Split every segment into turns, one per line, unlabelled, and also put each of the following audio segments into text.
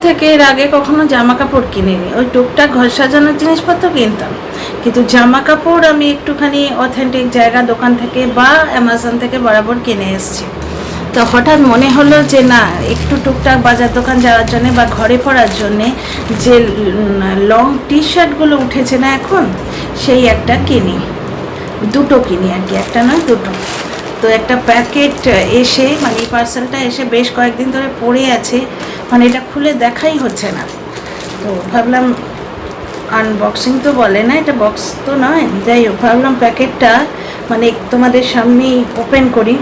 থেকে এর আগে কখনো জামা কাপড় কিনিনি, ওই টুকটাক ঘর সাজানোর জিনিসপত্র কিনতাম, কিন্তু জামা কাপড় আমি একটুখানি অথেন্টিক জায়গা দোকান থেকে বা অ্যামাজন থেকে বরাবর কিনে এসেছি। তো হঠাৎ মনে হলো যে না, একটু টুকটাক বাজার দোকান যাওয়ার জন্যে বা ঘরে পরার জন্যে যে লং টি শার্টগুলো উঠেছে না এখন, সেই একটা কিনি, দুটো কিনি আর কি, একটা নয় দুটো। তো একটা প্যাকেট এসে মানে এই পার্সেলটা এসে বেশ কয়েকদিন ধরে পড়ে আছে, মানে এটা খুলে দেখাই হচ্ছে না। তো ভাবলাম আনবক্সিং তো বলে না, এটা বক্স তো নয়, যাই হোক ভাবলাম প্যাকেটটা মানে তোমাদের সামনেই ওপেন করি।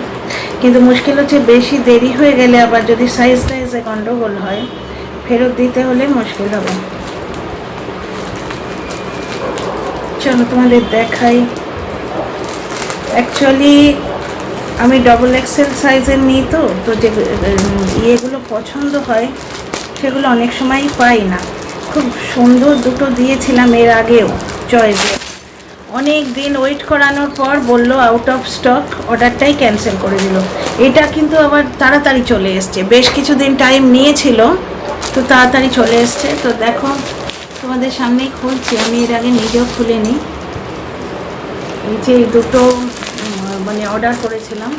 কিন্তু মুশকিল হচ্ছে বেশি দেরি হয়ে গেলে আবার যদি সাইজ টাইজে গন্ডগোল হয়, ফেরত দিতে হলে মুশকিল হবে। চলো তোমাদের দেখাই। অ্যাকচুয়ালি আমি ডবল এক্সেল সাইজের নিই, তো যে ইয়েগুলো পছন্দ হয় সেগুলো অনেক সময়ই পাই না। খুব সুন্দর দুটো দিয়েছিলাম এর আগেও চয়েসে, অনেক দিন ওয়েট করানোর পর বলল আউট অফ স্টক, অর্ডারটাই ক্যান্সেল করে দিল। এটা কিন্তু আবার তাড়াতাড়ি চলে এসছে, বেশ কিছুদিন টাইম নিয়েছিল, তো তাড়াতাড়ি চলে এসছে। তো দেখো তোমাদের সামনেই খুলছি, আমি এর আগে নিজেও খুলে নিই। এই যে দুটো মানে অর্ডার করেছিলাম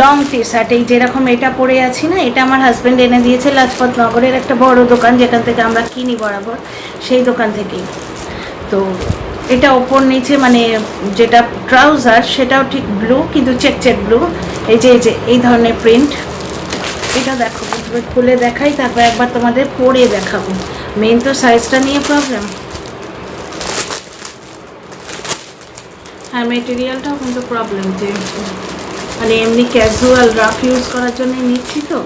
লং টি শার্ট, এই যেরকম এটা পরে আছি না, এটা আমার হাজব্যান্ড এনে দিয়েছে লাজপত নগরের একটা বড় দোকান যেখান থেকে আমরা কিনি বরাবর, সেই দোকান থেকেই। তো এটা ওপর নিচে মানে যেটা ট্রাউজার সেটাও ঠিক ব্লু, কিন্তু চেক ব্লু, এই যে এই ধরনের প্রিন্ট। এটা দেখো খুলে দেখাই, তারপর একবার তোমাদের পরে দেখাবো। মেন তো সাইজটা নিয়ে প্রবলেম। হ্যাঁ, মেটেরিয়ালটাও কিন্তু প্রবলেম, যে মানে এমনি ক্যাজুয়াল রাফ ইউজ করার জন্য নিচ্ছি, তো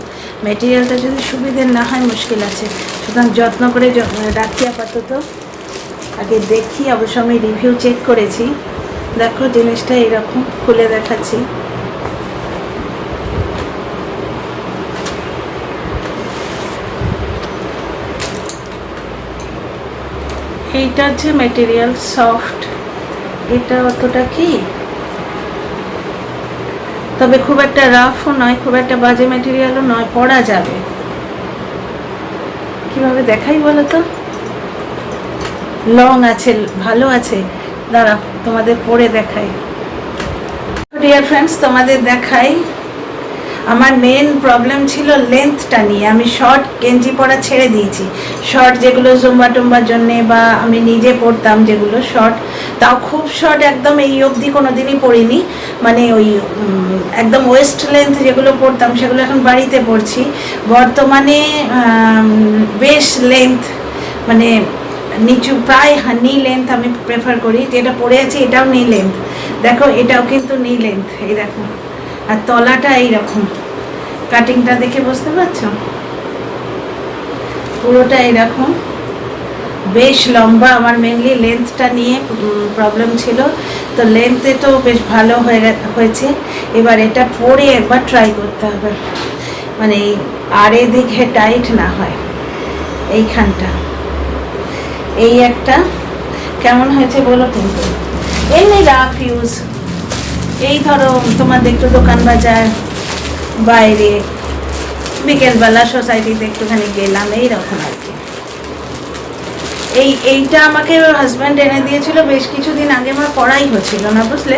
মেটেরিয়ালটা যদি সুবিধের না হয় মুশকিল আছে। সুতরাং যত্ন করে রাখি আপাতত, আগে দেখি। অবশ্য আমি রিভিউ চেক করেছি। দেখো জিনিসটা এরকম, খুলে দেখাচ্ছি। এইটা হচ্ছে মেটেরিয়াল সফট, এটা অতটা কি, তবে খুব একটা রাফও নয়, খুব একটা বাজে মেটেরিয়ালও নয়, পরা যাবে। কিভাবে দেখাই বলো তো, লং আছে, ভালো আছে, দাঁড়া তোমাদের পরে দেখাই। ডিয়ার ফ্রেন্ডস, তোমাদের দেখাই। আমার মেন প্রবলেম ছিল লেন্থটা নিয়ে, আমি শর্ট গেঞ্জি পরা ছেড়ে দিয়েছি। শর্ট যেগুলো জুম্বা টুম্বার জন্যে বা আমি নিজে পরতাম যেগুলো শর্ট, তাও খুব শর্ট একদম এই অবধি কোনো দিনই পরিনি, মানে ওই একদম ওয়েস্ট লেন্থ যেগুলো পরতাম সেগুলো এখন বাড়িতে পরছি। বর্তমানে বেশ লেন্থ, মানে নিচু প্রায় নি লেন্থ আমি প্রেফার করি। যেটা পরে আছি এটাও নি লেন্থ, দেখো এটাও কিন্তু নি লেন্থ, এই দেখো। আর তলাটা এইরকম, কাটিংটা দেখে বুঝতে পারছো, পুরোটা এইরকম, বেশ লম্বা। আমার মেনলি লেন্থটা নিয়ে প্রবলেম ছিল, তো লেন্থে তো বেশ ভালো হয়েছে। এবার এটা পরে একবার ট্রাই করতে হবে, মানে আর এদিকে টাইট না হয়, এইখানটা। এই একটা কেমন হয়েছে বলো কিন্তু, এমনি রাফ ইউজ, এই ধরো তোমাদের একটু দোকান বাজার, বাইরে বিকেলবেলা সোসাইটিতে একটুখানি গেলাম, এইরকম আর কি। এইটা আমাকে হাজব্যান্ড এনে দিয়েছিল বেশ কিছুদিন আগে, আমার পড়াই হচ্ছিল না বুঝলে।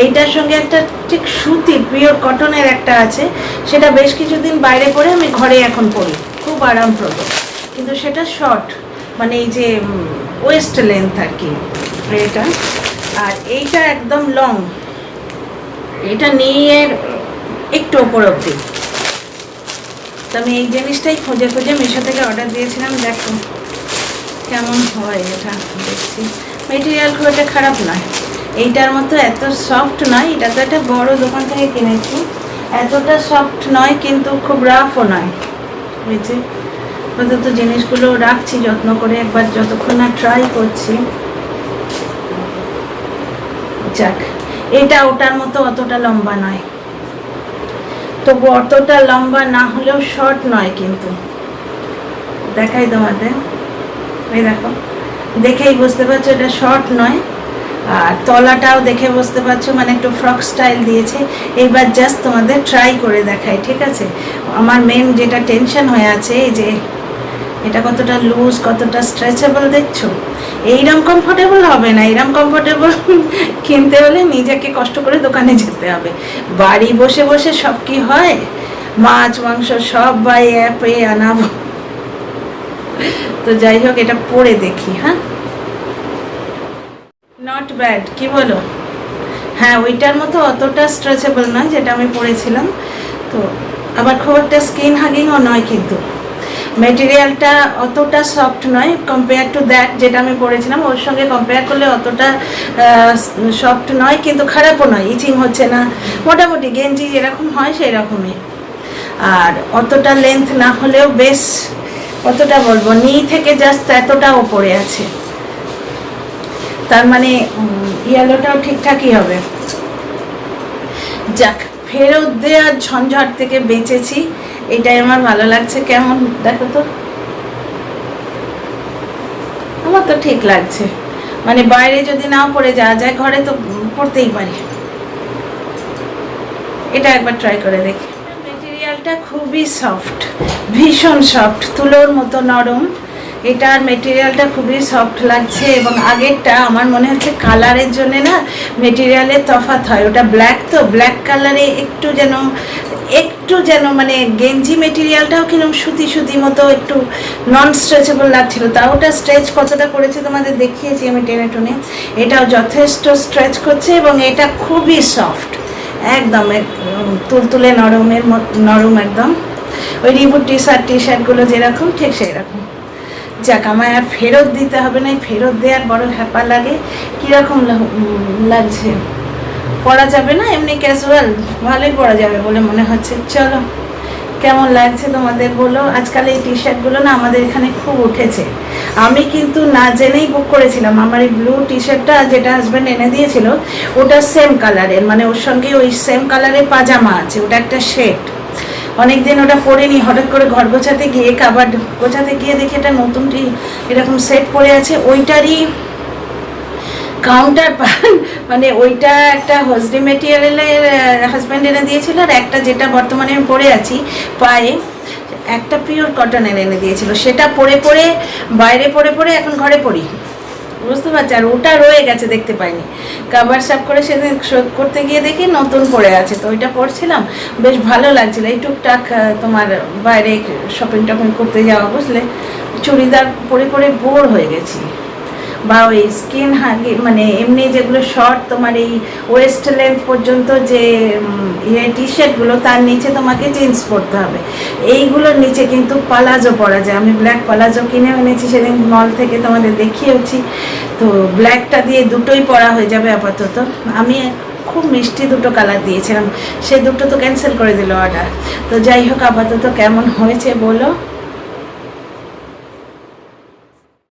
এইটার সঙ্গে একটা ঠিক সুতির পিওর কটনের একটা আছে, সেটা বেশ কিছুদিন বাইরে পরে আমি ঘরে এখন পরি, খুব আরামপ্রদ, কিন্তু সেটা শর্ট, মানে এই যে ওয়েস্ট লেন্থ আর কি এটা। আর এইটা একদম লং, এটা নিয়ে একটু ওপর অব্দি। তো আমি এই জিনিসটাই খুঁজে খুঁজে মিশো থেকে অর্ডার দিয়েছিলাম, দেখো কেমন হয় এটা দেখছি। মেটেরিয়াল খুব একটা খারাপ নয়, এইটার মতো এত সফট নয়, এটা তো একটা বড় দোকান থেকে কিনেছি, এতটা সফট নয় কিন্তু খুব রাফও নয়। বুঝছি, অন্তত জিনিসগুলো রাখছি যত্ন করে, একবার যতক্ষণ না ট্রাই করছি। যাক, এটা ওটার মতো অতটা লম্বা নয়, তবু অতটা লম্বা না হলেও শর্ট নয়, কিন্তু দেখাই তোমাদের, এই দেখো, দেখেই বুঝতে পারছো এটা শর্ট নয়। আর তলাটাও দেখে বুঝতে পারছো, মানে একটু ফ্রক স্টাইল দিয়েছে। এইবার জাস্ট তোমাদের ট্রাই করে দেখাই, ঠিক আছে। আমার মেন যেটা টেনশন হয়ে আছে, এই যে এটা কতটা লুজ, কতটা স্ট্রেচেবল দেখছো। এইরকম কমফোর্টেবল হবে না, এইরকম কমফোর্টেবল কিনতে হলে নিজেকে কষ্ট করে দোকানে যেতে হবে। বাড়ি বসে বসে সব কি হয়, মাছ মাংস সব বাই অ্যাপে আনাবো। তো যাই হোক, এটা পরে দেখি। হ্যাঁ, নট ব্যাড, কি বলো? হ্যাঁ, ওইটার মতো অতটা স্ট্রেচেবল নয় যেটা আমি পরেছিলাম। তো আবার খুব একটা স্কিন হাগিংও নয়, কিন্তু মেটেরিয়ালটা অতটা সফট নয় কম্পেয়ার টু দ্যাট যেটা আমি পরেছিলাম। ওর সঙ্গে কম্পেয়ার করলে অতটা সফট নয়, কিন্তু খারাপও নয়, ইচিং হচ্ছে না, মোটামুটি গেঞ্জি যেরকম হয় সেই রকমই। আর অতটা লেন্থ না হলেও বেশ, কতটা বলবো, নি থেকে জাস্ট এতটা ওপরে আছে, তার মানে ইয়েলোটাও ঠিকঠাকই হবে। যাক, ফেরত দেওয়ার ঝঞ্ঝট থেকে বেঁচেছি, এটাই আমার ভালো লাগছে। কেমন দেখো তো, আমার তো ঠিক লাগছে। মানে বাইরে যদি নাও পরে যাওয়া যায়, ঘরে তো পরতেই পারি। এটা একবার ট্রাই করে দেখি। মেটেরিয়ালটা খুবই সফট, ভীষণ সফট, তুলোর মতো নরম। এটার মেটেরিয়ালটা খুবই সফট লাগছে, এবং আগেরটা আমার মনে হচ্ছে কালারের জন্যে না মেটেরিয়ালের তফাৎ হয়। ওটা ব্ল্যাক, তো ব্ল্যাক কালারে একটু যেন মানে গেঞ্জি মেটেরিয়ালটাও কিরকম সুতি সুতি মতো একটু নন স্ট্রেচেবল লাগছিল। তাও ওটা স্ট্রেচ কতটা করেছে তোমাদের দেখিয়েছি আমি টেনে টুনে। এটাও যথেষ্ট স্ট্রেচ করছে, এবং এটা খুবই সফট, একদম তুলতুলে নরমের নরম একদম। ওই রিবুট টি শার্টগুলো যেরকম ঠিক সেই রকম। যাক, আমায় আর ফেরত দিতে হবে না, ফেরত দেওয়ার বড় হ্যাপা লাগে। কীরকম লাগছে, পরা যাবে না এমনি ক্যাজুয়াল, ভালোই পরা যাবে বলে মনে হচ্ছে। চলো, কেমন লাগছে তোমাদের বলো। আজকাল এই টি শার্টগুলো না আমাদের এখানে খুব উঠেছে। আমি কিন্তু না জেনেই বুক করেছিলাম। আমার এই ব্লু টি শার্টটা যেটা হাজব্যান্ড এনে দিয়েছিল, ওটা সেম কালারের, মানে ওর সঙ্গে ওই সেম কালারের পাজামা আছে, ওটা একটা শেড। অনেকদিন ওটা পরিনি, হঠাৎ করে ঘর গোছাতে গিয়ে, কাবার্ড গোছাতে গিয়ে দেখি এটা নতুনটি এরকম সেট পরে আছে। ওইটারই কাউন্টার মানে ওইটা একটা হোজরি মেটেরিয়ালের হাজব্যান্ড এনে দিয়েছিল, আর একটা যেটা বর্তমানে আমি পরে আছি পায়ে, একটা পিওর কটনের এনে দিয়েছিল। সেটা পরে পরে বাইরে পরে পরে এখন ঘরে পরি, বুঝতে পারছি। আর ওটা রয়ে গেছে, দেখতে পাইনি। কাভার সাফ করে সেদিন শোধ করতে গিয়ে দেখি নতুন পড়ে আছে, তো ওইটা পরছিলাম, বেশ ভালো লাগছিলো। এই টুকটাক তোমার বাইরে শপিং টপিং করতে যাওয়া, বুঝলে, চুড়িদার পরে পরে বোর হয়ে গেছি। বা ওই স্কিন হাগি মানে এমনি যেগুলো শর্ট তোমার এই ওয়েস্ট লেন্থ পর্যন্ত যে টি শার্টগুলো, তার নিচে তোমাকে জিন্স পরতে হবে। এইগুলোর নিচে কিন্তু পালাজো পরা যায়। আমি ব্ল্যাক পালাজো কিনে এনেছি সেদিন মল থেকে, তোমাদের দেখিয়েছি। তো ব্ল্যাকটা দিয়ে দুটোই পরা হয়ে যাবে আপাতত। আমি খুব মিষ্টি দুটো কালার দিয়েছিলাম, সে দুটো তো ক্যান্সেল করে দিল অর্ডার। তো যাই হোক, আপাতত কেমন হয়েছে বলো।